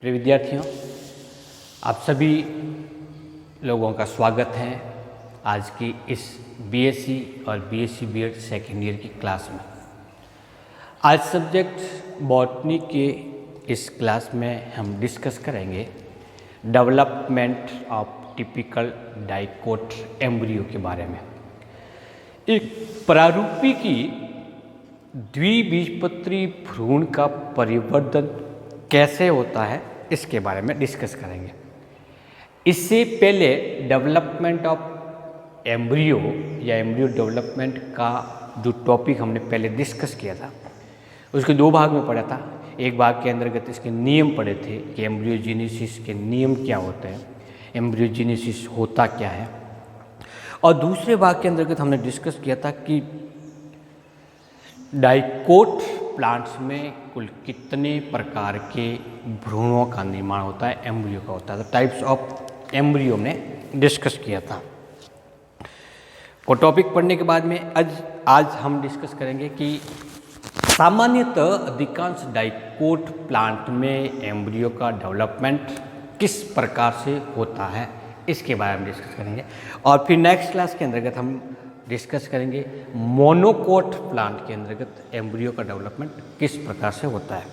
प्रिय विद्यार्थियों, आप सभी लोगों का स्वागत है आज की इस बीएससी और बीएससी बीएड सेकेंड ईयर की क्लास में। आज सब्जेक्ट बॉटनी के इस क्लास में हम डिस्कस करेंगे development of typical dicot embryo के बारे में। एक प्रारूपी की द्विबीजपत्री भ्रूण का परिवर्धन कैसे होता है इसके बारे में डिस्कस करेंगे। इससे पहले डेवलपमेंट ऑफ एम्ब्रियो या एम्ब्रियो डेवलपमेंट का जो टॉपिक हमने पहले डिस्कस किया था उसके दो भाग में पढ़ा था। एक भाग के अंतर्गत इसके नियम पढ़े थे कि एम्ब्रियोजेनेसिस के नियम क्या होते हैं, एम्ब्रियोजेनेसिस होता क्या है, और दूसरे भाग के अंतर्गत हमने डिस्कस किया था कि डाइकोट प्लांट्स में कुल कितने प्रकार के भ्रूणों का निर्माण होता है, एम्ब्रियो का होता है। तो टाइप्स ऑफ एम्ब्रियो ने डिस्कस किया था। वो टॉपिक पढ़ने के बाद में आज हम डिस्कस करेंगे कि सामान्यतः अधिकांश डाइकोट प्लांट में एम्ब्रियो का डेवलपमेंट किस प्रकार से होता है इसके बारे में डिस्कस करेंगे। और फिर नेक्स्ट क्लास के अंतर्गत हम डिस्कस करेंगे मोनोकोट प्लांट के अंतर्गत एम्ब्रियो का डेवलपमेंट किस प्रकार से होता है।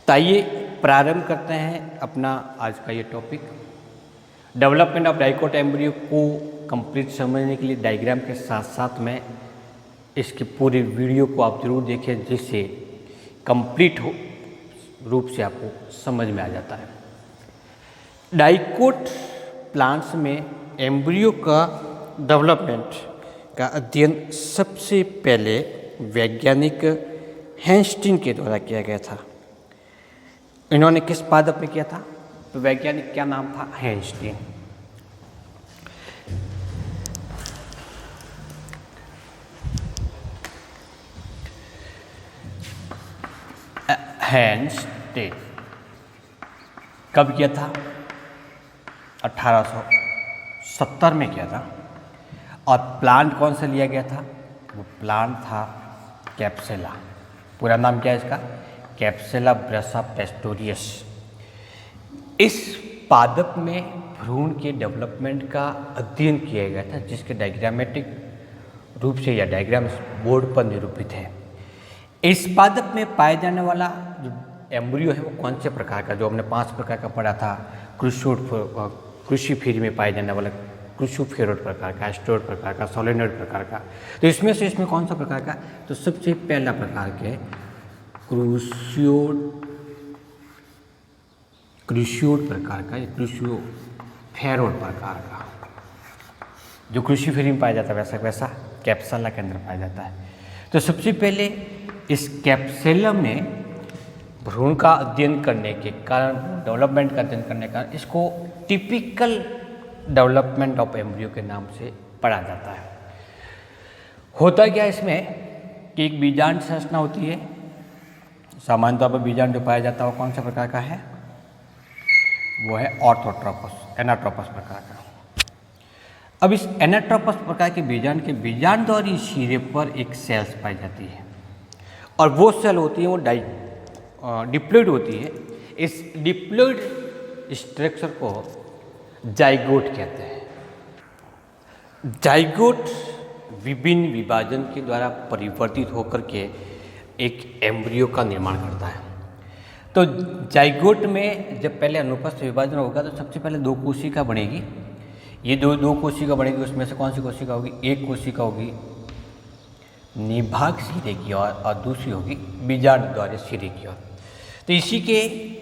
तो आइए प्रारंभ करते हैं अपना आज का ये topic. Development of dicot embryo को कंप्लीट समझने के लिए डायग्राम के साथ साथ में इसकी पूरी वीडियो को आप जरूर देखें, जिससे कंप्लीट रूप से आपको समझ में आ जाता है। डाइकोट प्लांट्स में एम्ब्रियो का डेवलपमेंट का अध्ययन सबसे पहले वैज्ञानिक हैंस्टीन के द्वारा किया गया था। इन्होंने किस पादप में किया था? तो वैज्ञानिक क्या नाम था? हैंस्टीन। हैंस्टीन कब किया था? 1870 में किया था। और प्लांट कौन सा लिया गया था? वो प्लांट था कैप्सेला। पूरा नाम क्या है इसका? कैप्सेला ब्रसा पेस्टोरियस। इस पादप में भ्रूण के डेवलपमेंट का अध्ययन किया गया था, जिसके डायग्रामेटिक रूप से या डायग्राम बोर्ड पर निरूपित है। इस पादप में पाया जाने वाला जो एम्ब्रियो है वो कौन से प्रकार का, जो हमने 5 प्रकार का पढ़ा था, क्रूसीफेरी में पाया जाने वाला क्रूसीफेरोड प्रकार का, एस्ट्रोड प्रकार का, सोलेनोइड प्रकार का। तो इसमें कौन सा प्रकार का? तो सबसे पहला प्रकार के क्रूसियोड प्रकार का या क्रूसीफेरोड प्रकार का, जो क्रूसीफेरी में पाया जाता है वैसा कैप्सुला के अंदर पाया जाता है। तो सबसे पहले इस कैप्सुला में भ्रूण का अध्ययन करने के कारण, डेवलपमेंट का अध्ययन करने के कारण इसको टिपिकल डेवलपमेंट ऑफ एम्ब्रियो के नाम से पढ़ा जाता है। होता क्या इसमें कि एक बीजांड संरचना होती है। सामान्य तौर पर बीजांड जो पाया जाता है वो कौन सा प्रकार का है? वो है ऑर्थोट्रोपस, एनाट्रोपस प्रकार का। अब इस एनाट्रोपस प्रकार के बीजांड बीजांडद्वारी सिरे पर एक सेल्स पाई जाती है, और वो सेल होती है वो डिप्लॉइड होती है। इस डिप्लॉइड स्ट्रक्चर को जाइगोट कहते हैं। जाइगोट विभिन्न विभाजन के द्वारा परिवर्तित होकर के एक एम्ब्रियो का निर्माण करता है। तो जाइगोट में जब पहले अनुपस्थ विभाजन होगा तो सबसे पहले 2 कोशिका बनेगी। ये दो कोशिका बनेगी, उसमें से कौन सी कोशिका होगी? एक कोशिका होगी निभाग सिरे की ओर और दूसरी होगी बीजांड द्वारा सिरे की ओर। तो इसी के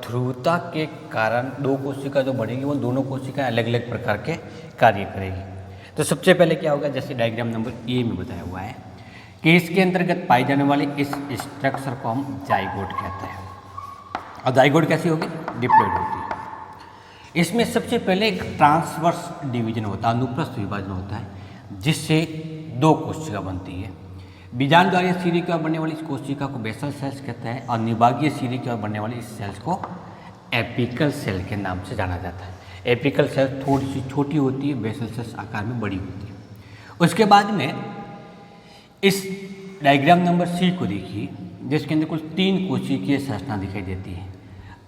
ध्रुवता के कारण 2 कोशिका जो बनेगी वो दोनों कोशिका अलग अलग प्रकार के कार्य करेगी। तो सबसे पहले क्या होगा, जैसे डायग्राम नंबर ए में बताया हुआ है कि इसके अंतर्गत पाई जाने वाले इस स्ट्रक्चर को हम जाइगोट कहते हैं। और जाइगोट कैसी होगी? डिप्लॉइड होती है। इसमें सबसे पहले एक ट्रांसवर्स डिवीजन होता है, अनुप्रस्थ विभाजन होता है, जिससे 2 कोशिका बनती है। बीजांड द्वारा सिरे की ओर बनने वाली इस कोशिका को बेसल सेल्स कहते हैं, और निभागीय सिरे की ओर बनने वाली इस सेल्स को एपिकल सेल के नाम से जाना जाता है। एपिकल सेल थोड़ी सी छोटी होती है, बेसल सेल्स आकार में बड़ी होती है। उसके बाद में इस डायग्राम नंबर सी को देखिए, जिसके अंदर कुल 3 कोशिकीय संरचना दिखाई देती है।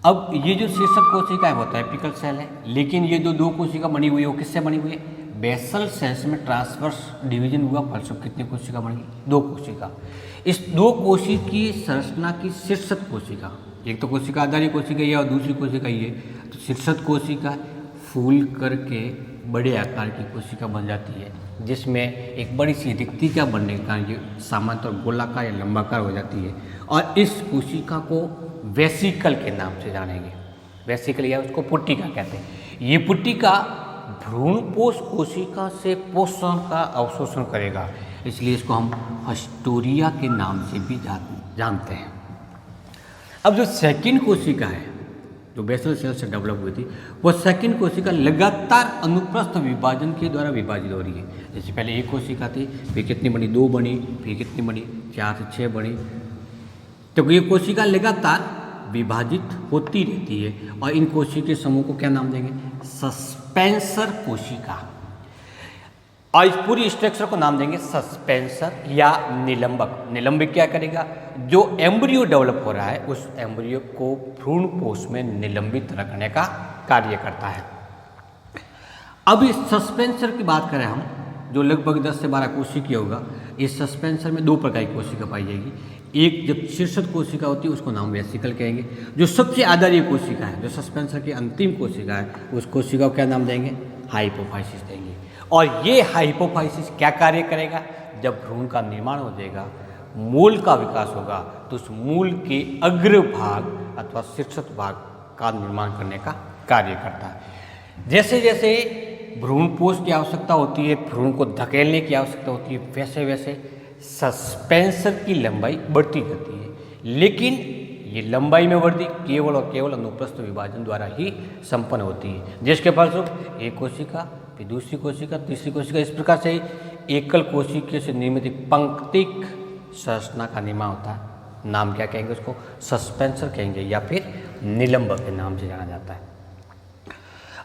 अब ये जो शीर्षक कोशिका है वो तो एपिकल सेल है, लेकिन ये जो दो कोशिका बनी हुई है वो किससे बनी हुई है? बेसल सेल्स में ट्रांसवर्स डिवीजन हुआ, फलस्वरूप कितनी कोशिका बनेगी? दो कोशिका। इस दो कोशिका की संरचना की शीर्षक कोशिका, एक तो कोशिका आधारी कोशिका ये और दूसरी कोशिका ये, तो शीर्षक कोशिका फूल करके बड़े आकार की कोशिका बन जाती है, जिसमें एक बड़ी सी रिक्तिका बनने के कारण ये सामान्यतः गोलाकार या लंबाकार हो जाती है, और इस कोशिका को वेसिकल के नाम से जानेंगे। वेसिकल या उसको पुट्टिका कहते हैं। ये पुट्टिका भ्रूणपोष कोशिका से पोषण का अवशोषण करेगा, इसलिए इसको हम हस्टोरिया के नाम से भी जानते हैं। अब जो सेकंड कोशिका है जो बेसल सेल से डेवलप हुई थी, वो सेकंड कोशिका लगातार अनुप्रस्थ विभाजन के द्वारा विभाजित हो रही है। जैसे पहले एक कोशिका थी, फिर कितनी बनी? 2 बनी, फिर कितनी बनी? 4 से 6 बनी। तो ये कोशिका लगातार विभाजित होती रहती है, और इन कोशिका के समूह को क्या नाम देंगे? सस्पेंसर कोशिका। और इस पूरी स्ट्रक्चर को नाम देंगे सस्पेंसर या निलंबक। निलंबक क्या करेगा? जो एम्ब्रियो डेवलप हो रहा है उस एम्ब्रियो को भ्रूणपोष में निलंबित रखने का कार्य करता है। अब इस सस्पेंसर की बात करें हम, जो लगभग 10 से 12 कोशिका होगा, इस सस्पेंसर में 2 प्रकार की कोशिका पाई जाएगी। एक जब शीर्षक कोशिका होती है उसको नाम वेसिकल कहेंगे। जो सबसे आधारी कोशिका है, जो सस्पेंसर की अंतिम कोशिका है, उस कोशिका को क्या नाम देंगे? हाइपोफाइसिस देंगे। और ये हाइपोफाइसिस क्या कार्य करेगा? जब भ्रूण का निर्माण हो जाएगा, मूल का विकास होगा, तो उस मूल के अग्र भाग अथवा शीर्षक भाग का निर्माण करने का कार्य करता है। जैसे जैसे भ्रूणपोष की आवश्यकता होती है, भ्रूण को धकेलने की आवश्यकता होती है, वैसे वैसे सस्पेंसर की लंबाई बढ़ती जाती है। लेकिन ये लंबाई में वृद्धि केवल और केवल अनुप्रस्थ विभाजन द्वारा ही संपन्न होती है, जिसके फलस्वरूप एक कोशिका, फिर दूसरी कोशिका, तीसरी कोशिका, इस प्रकार से एकल कोशिका से निर्मित पंक्तिक संरचना का निर्माण होता है। नाम क्या कहेंगे उसको? सस्पेंसर कहेंगे, या फिर निलंबक के नाम से जाना जाता है।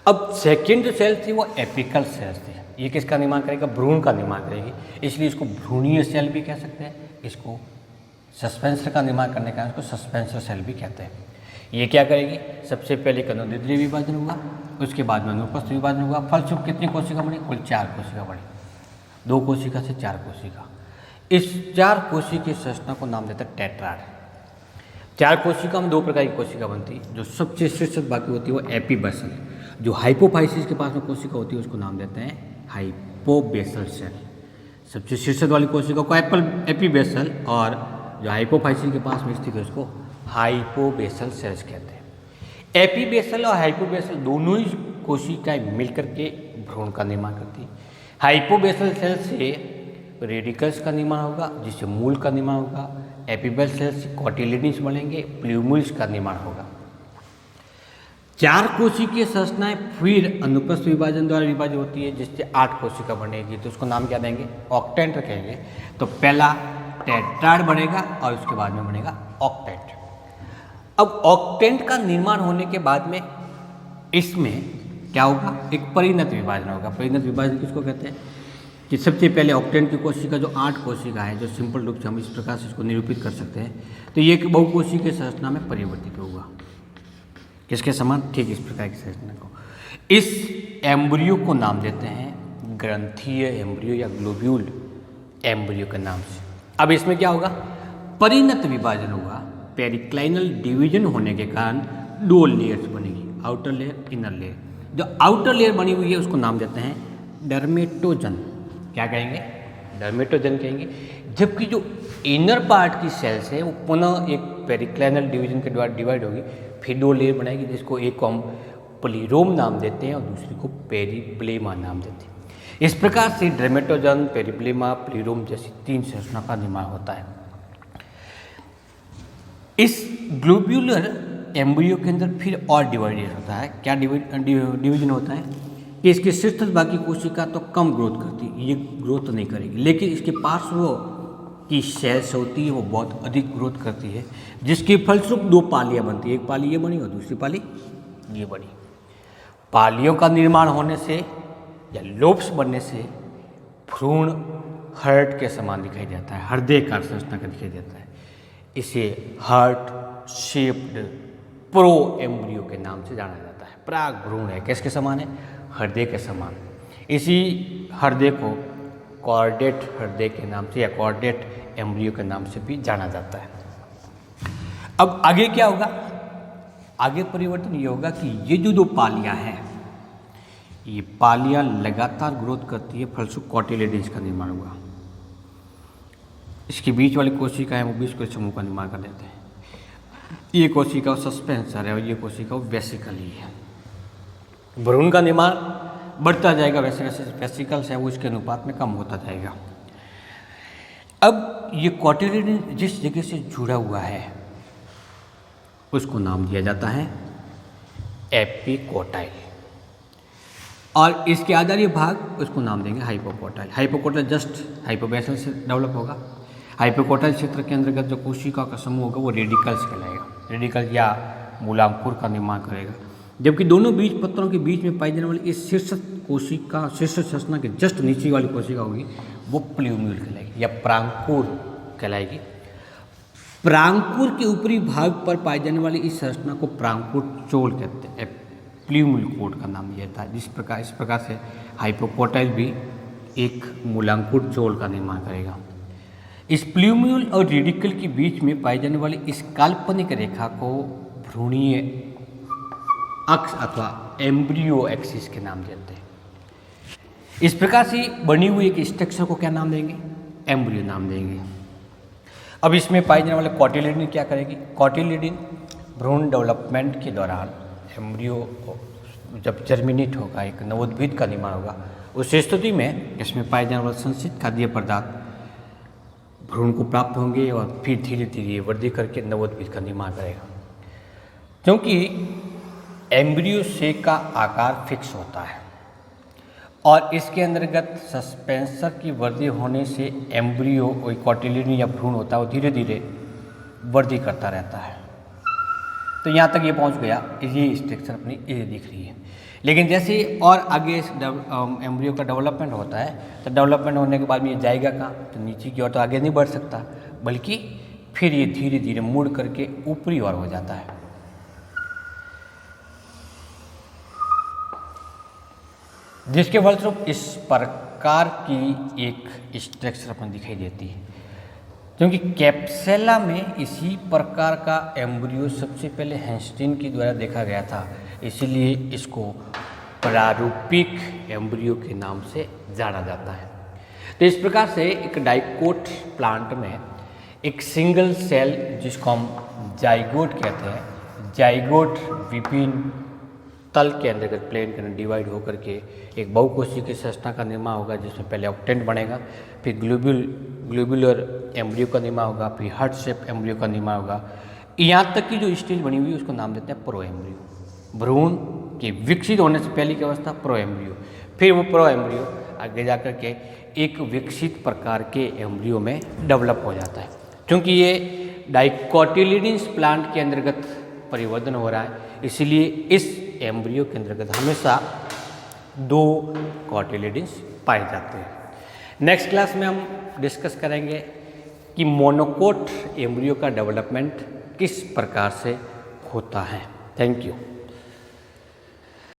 अब सेकेंड जो सेल थी वो एपिकल सेल थी। ये किसका निर्माण करेगा? भ्रूण का निर्माण करेगी, इसलिए इसको भ्रूणीय सेल भी कह सकते हैं। इसको सस्पेंसर का निर्माण करने का इसको सस्पेंसर सेल भी कहते हैं। ये क्या करेगी? सबसे पहले अनुदैर्ध्य विभाजन हुआ, उसके बाद में अनुप्रस्थ विभाजन हुआ, फलस्वरूप कितनी कोशिका बनी? कुल 4 कोशिका बनी। 2 कोशिका से 4 कोशिका। इस 4 कोशिका की संरचना को नाम देता है टेट्राड। 4 कोशिका में 2 प्रकार की कोशिका बनती है। जो सबसे शीर्षक बाकी होती है वो एपीबेसल। जो हाइपोफाइसिस के पास में कोशिका होती है उसको नाम देते हैं हाइपोबेसल सेल। सबसे शीर्षक वाली कोशिका को एपीबेसल, और जो हाइपोफाइसिस के पास में स्थित है उसको हाइपोबेसल सेल्स कहते हैं। एपीबेसल और हाइपोबेसल दोनों ही कोशिकाएं मिलकर के भ्रूण का निर्माण करती है। हाइपोबेसल सेल से रेडिकल्स का निर्माण होगा, जिससे मूल का निर्माण होगा। एपीबेसल सेल से कॉटिलिडन्स बनेंगे, प्ल्यूमुल्स का निर्माण होगा। 4 कोशिकीय संरचनाएं फिर अनुप्रस्थ विभाजन द्वारा विभाजित होती है, जिससे 8 कोशिका बनेगी, तो उसको नाम क्या देंगे? ऑक्टेंट कहेंगे। तो पहला टेट्राड बनेगा और उसके बाद में बनेगा ऑक्टेंट। अब ऑक्टेंट का निर्माण होने के बाद में इसमें क्या होगा? एक परिणत विभाजन होगा। परिणत विभाजन किसको कहते हैं? कि सबसे पहले ऑक्टेंट की कोशिका जो 8 कोशिका है, जो सिंपल रूप से हम इस प्रकार से इसको निरूपित कर सकते हैं, तो ये एक बहुकोशिकीय संरचना में परिवर्तित होगा। किसके समान? ठीक इस प्रकार की संरचना को। इस एम्ब्रियो को नाम देते हैं ग्रंथीय एम्ब्रियो या ग्लोब्यूल एम्ब्रियो के नाम से। अब इसमें क्या होगा? परिणत विभाजन होगा। पेरिक्लाइनल डिवीजन होने के कारण 2 लेयर्स बनेगी, आउटर लेयर, इनर लेयर। जो आउटर लेयर बनी हुई है उसको नाम देते हैं डर्मेटोजन। क्या कहेंगे? डर्मेटोजन कहेंगे। जबकि जो इनर पार्ट की सेल्स है वो पुनः एक पेरिक्लाइनल डिवीजन के द्वारा डिवाइड होगी, फिर 2 लेयर बनाएगी, जिसको एक को हम प्लीरोम नाम देते हैं और दूसरी को पेरिप्लेमा नाम देते हैं। इस प्रकार से डर्मेटोजन, पेरिप्लेमा, प्लीरोम जैसी 3 संरचना का निर्माण होता है। इस ग्लोब्यूलर एम्ब्रियो के अंदर फिर और डिवाइडेशन होता है। क्या डिवीजन होता है? कि इसके शीर्षक बाकी कोशिका तो कम ग्रोथ करती है, ये ग्रोथ नहीं करेगी, लेकिन इसके पार्श्व की सेल्स होती है वो बहुत अधिक ग्रोथ करती है, जिसके फलस्वरूप 2 पालियाँ बनती है। एक पाली ये बनी और दूसरी पाली ये बनी। पालियों का निर्माण होने से या लोब्स बनने से भ्रूण हर्ट के समान दिखाई देता है, हृदयकार संरचना का दिखाई देता है। इसे हार्ट शेप्ड प्रो एम्ब्रियो के नाम से जाना जाता है। प्राग भ्रूण है, किसके समान है? हृदय के समान। इसी हृदय को कॉर्डेट हृदय के नाम से या कॉर्डेट एम्ब्रियो के नाम से भी जाना जाता है। अब आगे क्या होगा? आगे परिवर्तन ये होगा कि ये जो दो पालियां हैं, ये पालियां लगातार ग्रोथ करती है, फलस्वरूप कॉटिलेडन्स का निर्माण हुआ। इसके बीच वाली कोशिका है वो बीच के समूह का निर्माण कर देते हैं। ये कोशिका सस्पेंसर है और ये कोशिका वेसिकली है। भ्रूण का निर्माण बढ़ता जाएगा, वैसे वैसे वेसिकल्स है वो इसके अनुपात में कम होता जाएगा। अब ये कॉटिलेडन जिस जगह से जुड़ा हुआ है उसको नाम दिया जाता है एपिकोटाइल, और इसके आधार भाग उसको नाम देंगे हाइपोकोटाइल। हाइपोकोटाइल जस्ट हाइपोबेसल से डेवलप होगा। हाइपोकोटाइल क्षेत्र के अंतर्गत जो कोशिका का समूह होगा वो रेडिकल्स कहलाएगा। रेडिकल या मूलांकुर का निर्माण करेगा, जबकि दोनों बीज पत्रों के बीच में पाई जाने वाली इस शीर्ष कोशिका, शीर्ष संरचना के जस्ट नीचे वाली कोशिका होगी वो प्ल्यूम्यूल कहलाएगी या प्रांकुर कहलाएगी। प्रांकुर के ऊपरी भाग पर पाई जाने वाली इस संरचना को प्रांकुर चोल कहते हैं। प्ल्यूम्यूल कोट का नाम दिया जाता है। इस प्रकार से हाइपोकोटाइल भी एक मूलांकुर चोल का निर्माण करेगा। इस प्ल्यूम्यूल और रेडिकल के बीच में पाई जाने वाली इस काल्पनिक रेखा को भ्रूणीय अक्ष अथवा एम्ब्रियो एक्सिस के नाम देते हैं। इस प्रकार से बनी हुई एक स्ट्रक्चर को क्या नाम देंगे? एम्ब्रियो नाम देंगे। अब इसमें पाई जाने वाले कॉटिलेडन क्या करेगी? कॉटिलेडन भ्रूण डेवलपमेंट के दौरान एम्ब्रियो जब जर्मिनेट होगा, एक नवोद्भिद का निर्माण होगा, उस स्थिति में इसमें पाए जाने वाले संचित खाद्य पदार्थ भ्रूण को प्राप्त होंगे और फिर धीरे धीरे वृद्धि करके नवोद्भिद का निर्माण करेगा। क्योंकि एम्ब्रियो सेक का आकार फिक्स होता है और इसके अंतर्गत सस्पेंसर की वृद्धि होने से एम्ब्रियो कॉटिलेडन या भ्रूण होता है वो धीरे धीरे वृद्धि करता रहता है। तो यहाँ तक ये पहुँच गया, ये स्ट्रक्चर अपनी ये दिख रही है। लेकिन जैसे और आगे एम्ब्रियो का डेवलपमेंट होता है तो डेवलपमेंट होने के बाद में ये जाएगा कहाँ? तो नीचे की ओर तो आगे नहीं बढ़ सकता, बल्कि फिर ये धीरे धीरे मुड़ करके ऊपरी ओर हो जाता है। जिसके फलस्वरूप इस प्रकार की एक स्ट्रक्चर अपन दिखाई देती है। क्योंकि कैप्सेला में इसी प्रकार का एम्ब्रियो सबसे पहले हैंस्टीन के द्वारा देखा गया था, इसीलिए इसको प्रारूपिक एम्ब्रियो के नाम से जाना जाता है। तो इस प्रकार से एक डाइकोट प्लांट में एक सिंगल सेल, जिसको हम जाइगोट कहते हैं, जाइगोट विभिन्न तल के अंतर्गत प्लेन के अंदर डिवाइड होकर के एक बहुकोशिकीय संरचना का निर्माण होगा, जिसमें पहले ऑक्टेंट बनेगा, फिर ग्लोब्यूलर एम्ब्रियो का निर्माण होगा, फिर हार्ट शेप एम्ब्रियो का निर्माण होगा। यहाँ तक की जो स्टेज बनी हुई है उसको नाम देते हैं प्रो एम्ब्रियो। भ्रूण के विकसित होने से पहले की अवस्था प्रो एम्ब्रियो, फिर वो प्रो एम्ब्रियो आगे जाकर के एक विकसित प्रकार के एम्ब्रियो में डेवलप हो जाता है। क्योंकि ये डाइकोटिलिडन्स प्लांट के अंतर्गत परिवर्तन हो रहा है, इसीलिए इस एम्ब्रियो के अंतर्गत हमेशा 2 कॉटिलिडन्स पाए जाते हैं। नेक्स्ट क्लास में हम डिस्कस करेंगे कि मोनोकोट एम्ब्रियो का डेवलपमेंट किस प्रकार से होता है। Thank you.